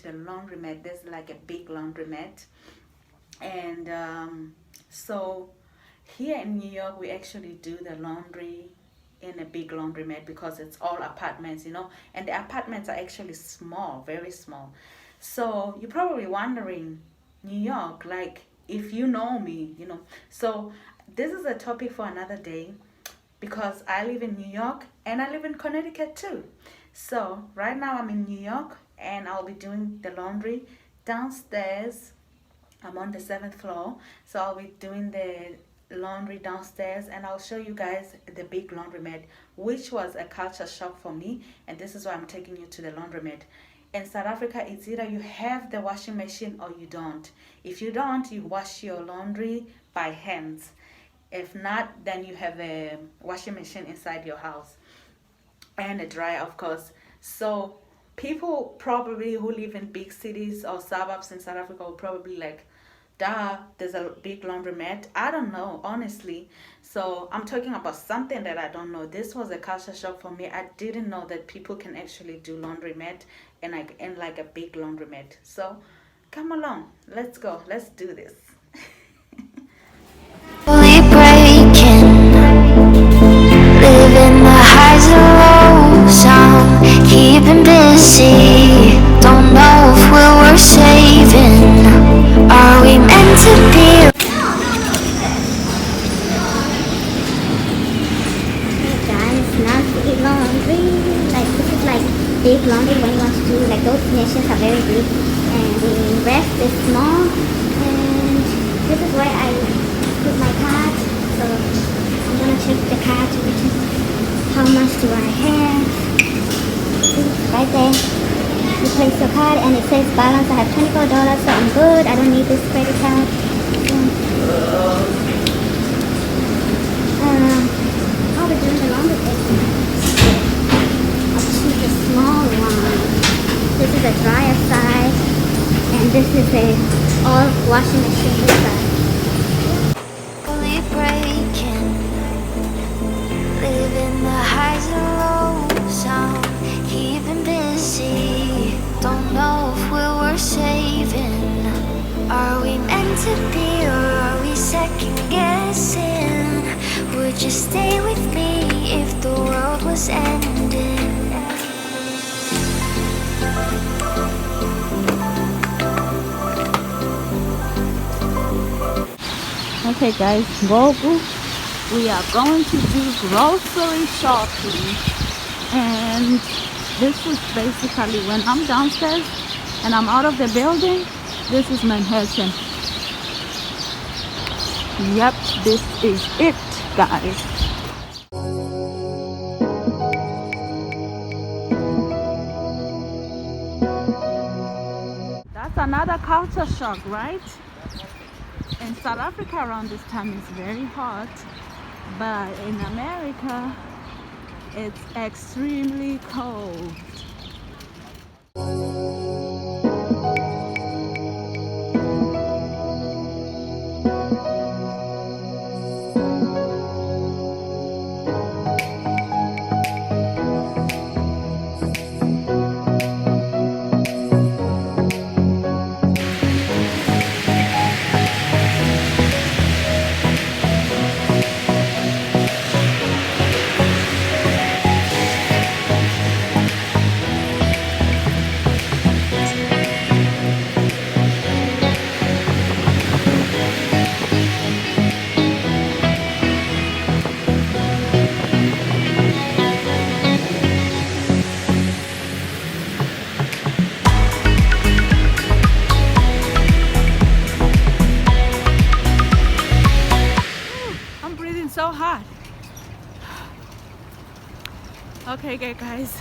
the laundromat. There's like a big laundromat. And so here in New York, we actually do the laundry in a big laundromat because it's all apartments, and the apartments are actually small, very small. So you're probably wondering, New York, like if you know me, So this is a topic for another day because I live in New York and I live in Connecticut too. So right now I'm in New York and I'll be doing the laundry downstairs. I'm on the seventh floor, so I'll be doing the laundry downstairs and I'll show you guys the big laundromat, which was a culture shock for me. And this is why I'm taking you to the laundromat. In South Africa, it's either you have the washing machine or you don't. If you don't, you wash your laundry by hands. If not, then you have a washing machine inside your house and a dryer, of course. So people probably who live in big cities or suburbs in South Africa will probably like, duh, there's a big laundromat. I don't know, honestly. So I'm talking about something that I don't know. This was a culture shock for me. I didn't know that people can actually do laundromat and like a big laundromat. So come along, let's go, let's do this. Slowly breaking, living the highs and lows. I'm keeping busy. Don't know if we're worth saving. Are we meant to be? Hey guys, now to eat laundry. Like this is like big laundry when you want to do like those nations are very big and the rest is small. And this is where I put my card. So I'm gonna check the card to which is how much do I have. Right there. You place your card and it says balance. I have $24, so I'm good. I don't need this credit card. I'll be doing the laundry thing. I'll choose the small one. This is a dryer side, and this is a all washing machine side. Slowly breaking, living the highs and lows. I'm keeping busy. Don't know if we're worth saving. Are we meant to be, or are we second guessing? Would you stay with me if the world was ending? Okay guys, Gogu, we are going to do grocery shopping, and this is basically when I'm downstairs and I'm out of the building, this is Manhattan. Yep, this is it guys. That's another culture shock, right? In South Africa around this time is very hot, but in America it's extremely cold. So hot. Okay guys,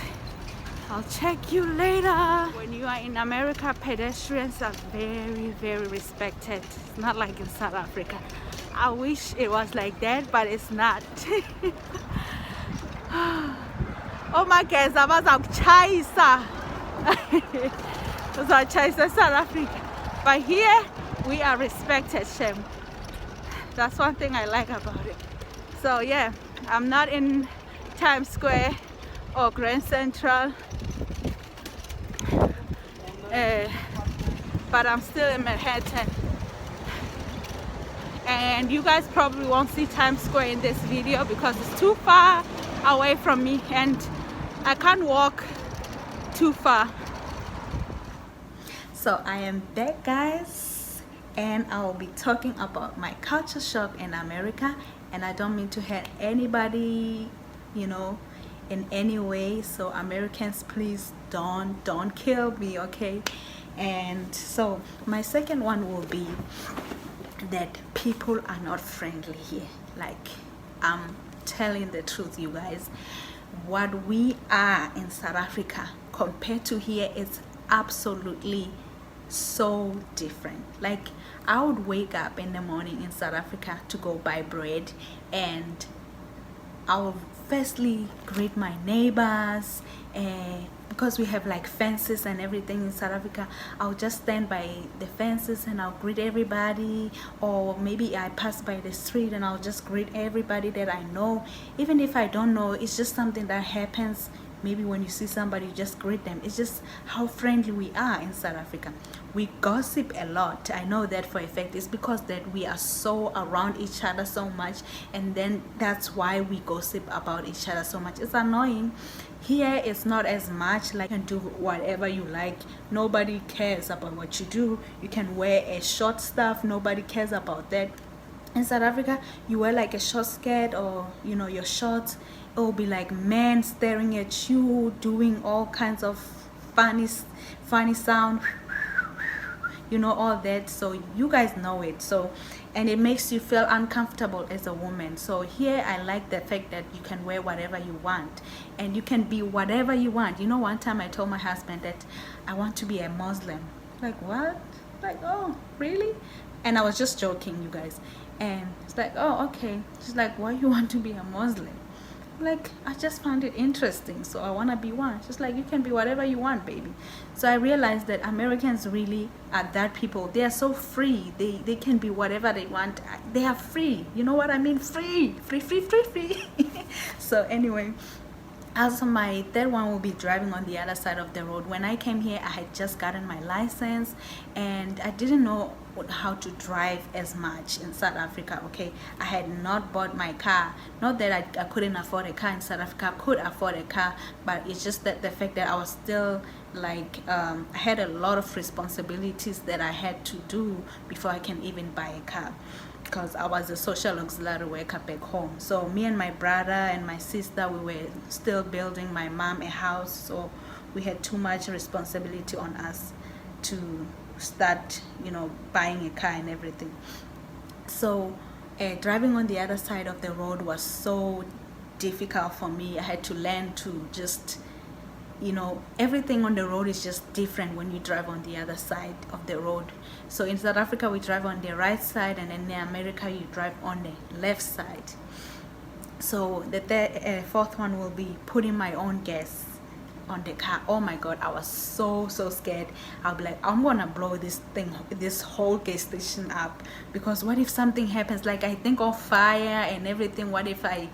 I'll check you later. When you are in America, pedestrians are very respected. It's not like in South Africa. I wish it was like that, but it's not. Oh my God, uzawuchayisa. Uzawuchayisa South Africa. But here we are respected, Shem. That's one thing I like about it. So yeah, I'm not in Times Square or Grand Central. but I'm still in Manhattan. And you guys probably won't see Times Square in this video because it's too far away from me and I can't walk too far. So I am back, guys, and I will be talking about my culture shock in America, and I don't mean to hurt anybody, you know, in any way. So Americans, please don't kill me, okay? And so my second one will be that people are not friendly here. Like, I'm telling the truth, you guys. What we are in South Africa compared to here is absolutely so different. Like, I would wake up in the morning in South Africa to go buy bread, and I will firstly greet my neighbors, because we have like fences and everything in South Africa. I'll just stand by the fences and I'll greet everybody, or maybe I pass by the street and I'll just greet everybody that I know. Even if I don't know, it's just something that happens. Maybe when you see somebody, you just greet them. It's just how friendly we are in South Africa. We gossip a lot. I know that for a fact. It's because that we are so around each other so much, and then that's why we gossip about each other so much. It's annoying. Here it's not as much. Like, you can do whatever you like. Nobody cares about what you do. You can wear a short stuff. Nobody cares about that. In South Africa, you wear like a short skirt or, you know, your shorts. It will be like men staring at you, doing all kinds of funny sound, you know, all that. So you guys know it. So, and it makes you feel uncomfortable as a woman. So here I like the fact that you can wear whatever you want and you can be whatever you want. You know, one time I told my husband that I want to be a Muslim. Like, what? Like, oh, really? And I was just joking, you guys. And it's like, oh, okay. She's like, why you want to be a Muslim? Like, I just found it interesting, so I want to be one. Just like, you can be whatever you want, baby. So I realized that Americans really are that people. They are so free. They can be whatever they want. They are free. You know what I mean? Free. So anyway, also my third one will be driving on the other side of the road. When I came here, I had just gotten my license and I didn't know how to drive as much in South Africa. Okay, I had not bought my car. Not that I couldn't afford a car in South Africa. I could afford a car, but it's just that the fact that I was still like, I had a lot of responsibilities that I had to do before I can even buy a car, because I was a social auxiliary worker back home. So me and my brother and my sister, we were still building my mom a house, so we had too much responsibility on us to start, you know, buying a car and everything. So driving on the other side of the road was so difficult for me. I had to learn to just, you know, everything on the road is just different when you drive on the other side of the road. So in South Africa we drive on the right side, and in America you drive on the left side. So the fourth one will be putting my own gas on the car. Oh my god, I was so scared. I'll be like, I'm gonna blow this whole gas station up, because what if something happens? Like, I think of fire and everything. What if I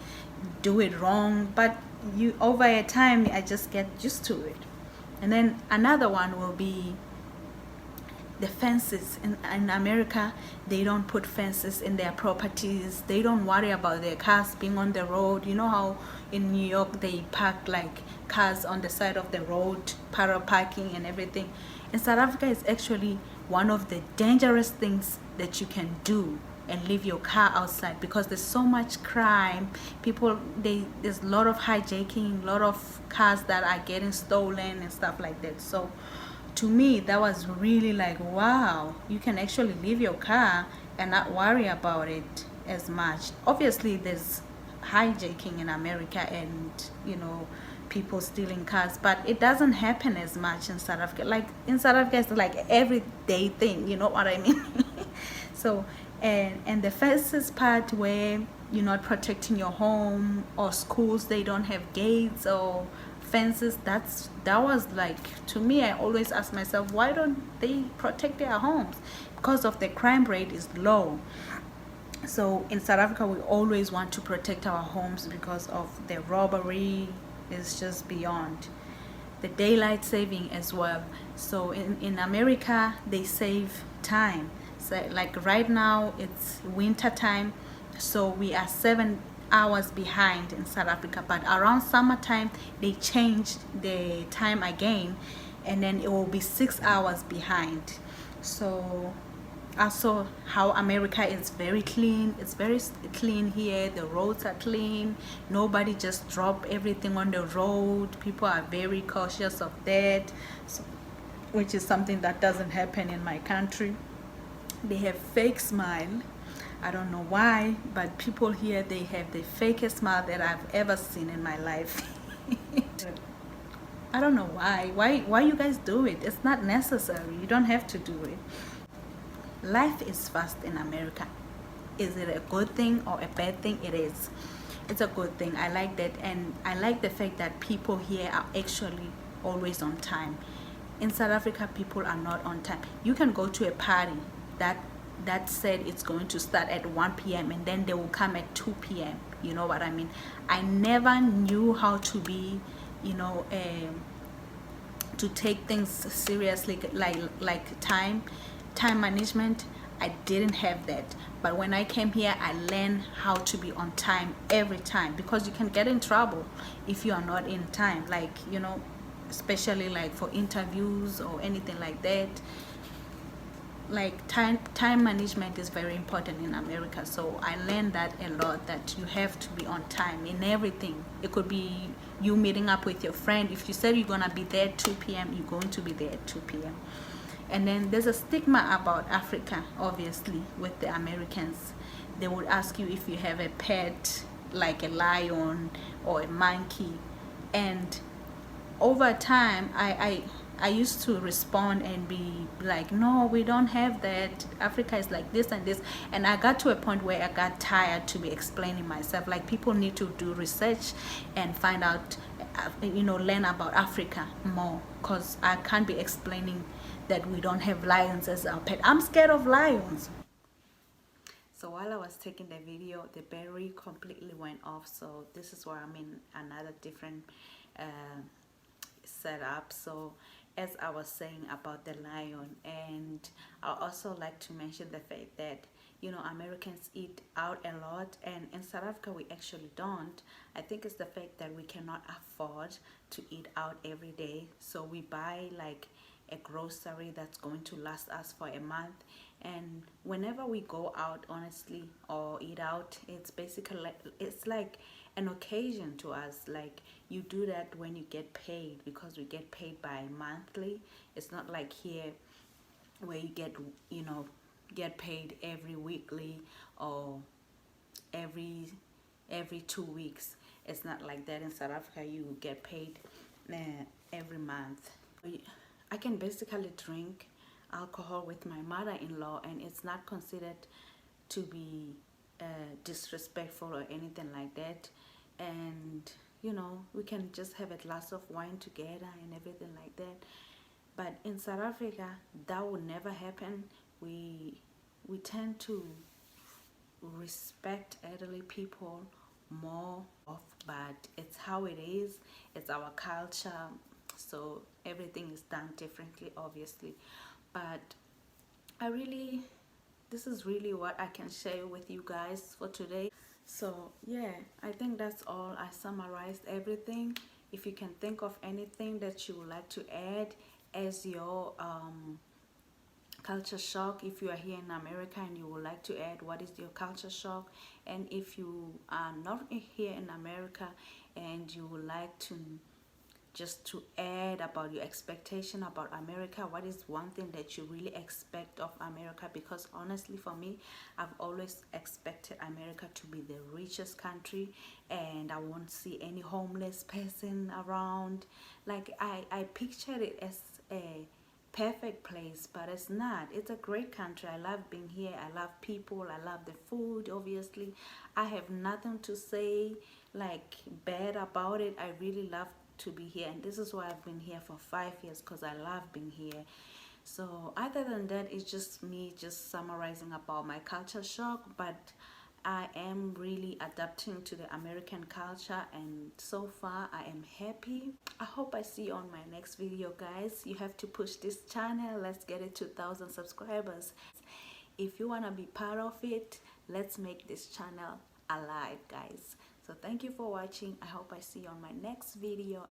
do it wrong? But you, over a time, I just get used to it. And then another one will be the fences. In America, they don't put fences in their properties. They don't worry about their cars being on the road. You know how in New York they park like cars on the side of the road, parallel parking and everything. In South Africa, it's actually one of the dangerous things that you can do, and leave your car outside, because there's so much crime. People, there's a lot of hijacking, a lot of cars that are getting stolen and stuff like that. So to me, that was really like, wow, you can actually leave your car and not worry about it as much. Obviously there's hijacking in America and, you know, people stealing cars, but it doesn't happen as much in South Africa. Like in South Africa, it's like everyday thing, you know what I mean? So and the fences part, where you're not protecting your home, or schools, they don't have gates or fences, that was like, to me, I always ask myself, why don't they protect their homes? Because of the crime rate is low. So in South Africa, we always want to protect our homes because of the robbery is just beyond. the daylight saving as well. So in America they save time. So like right now it's winter time, so we are 7 hours behind in South Africa. But around summertime they changed the time again, and then it will be 6 hours behind. So also how America is very clean. It's very clean here. The roads are clean. Nobody just drop everything on the road. People are very cautious of that, so, which is something that doesn't happen in my country. They have fake smile. I don't know why, but people here, they have the fakest smile that I've ever seen in my life. I don't know why you guys do it. It's not necessary. You don't have to do it. Life is fast in America. Is it a good thing or a bad thing? It is. It's a good thing. I like that, and I like the fact that people here are actually always on time. In South Africa, people are not on time. You can go to a party that said it's going to start at 1 p.m. and then they will come at 2 p.m. You know what I mean? I never knew how to be, you know, to take things seriously, like time management. I didn't have that, but when I came here I learned how to be on time every time, because you can get in trouble if you are not in time, like, you know, especially like for interviews or anything like that. Like time management is very important in America. So I learned that a lot, that you have to be on time in everything. It could be you meeting up with your friend. If you said you're gonna be there at 2 p.m., you're going to be there at 2 p.m. And then there's a stigma about Africa, obviously, with the Americans. They would ask you if you have a pet, like a lion or a monkey. And over time, I used to respond and be like, no, we don't have that. Africa is like this and this. And I got to a point where I got tired to be explaining myself. Like, people need to do research and find out, you know, learn about Africa more, because I can't be explaining that we don't have lions as our pet. I'm scared of lions. So while I was taking the video, the battery completely went off. So this is where I'm in another different setup. So as I was saying about the lion, and I also like to mention the fact that, you know, Americans eat out a lot, and in South Africa we actually don't. I think it's the fact that we cannot afford to eat out every day, so we buy like a grocery that's going to last us for a month. And whenever we go out, honestly, or eat out, it's basically it's like an occasion to us. Like, you do that when you get paid, because we get paid by monthly. It's not like here where you get paid every weekly or every 2 weeks. It's not like that. In South Africa you get paid every month. I can basically drink alcohol with my mother-in-law, and it's not considered to be disrespectful or anything like that. And, you know, we can just have a glass of wine together and everything like that. But in South Africa that would never happen. We tend to respect elderly people more, but it's how it is. It's our culture, so everything is done differently, obviously. But this is really what I can share with you guys for today. So yeah, I think that's all. I summarized everything. If you can think of anything that you would like to add as your culture shock, if you are here in America and you would like to add what is your culture shock, and if you are not here in America and you would like to just to add about your expectation about America, what is one thing that you really expect of America? Because honestly, for me, I've always expected America to be the richest country, and I won't see any homeless person around. Like, I pictured it as a perfect place, but it's not. It's a great country. I love being here. I love people. I love the food, obviously. I have nothing to say like bad about it. I really love to be here, and this is why I've been here for 5 years, because I love being here. So other than that, it's just me just summarizing about my culture shock. But I am really adapting to the American culture, and so far I am happy. I hope I see you on my next video, guys. You have to push this channel. Let's get it to 1,000 subscribers. If you want to be part of it, let's make this channel alive, guys. So thank you for watching. I hope I see you on my next video.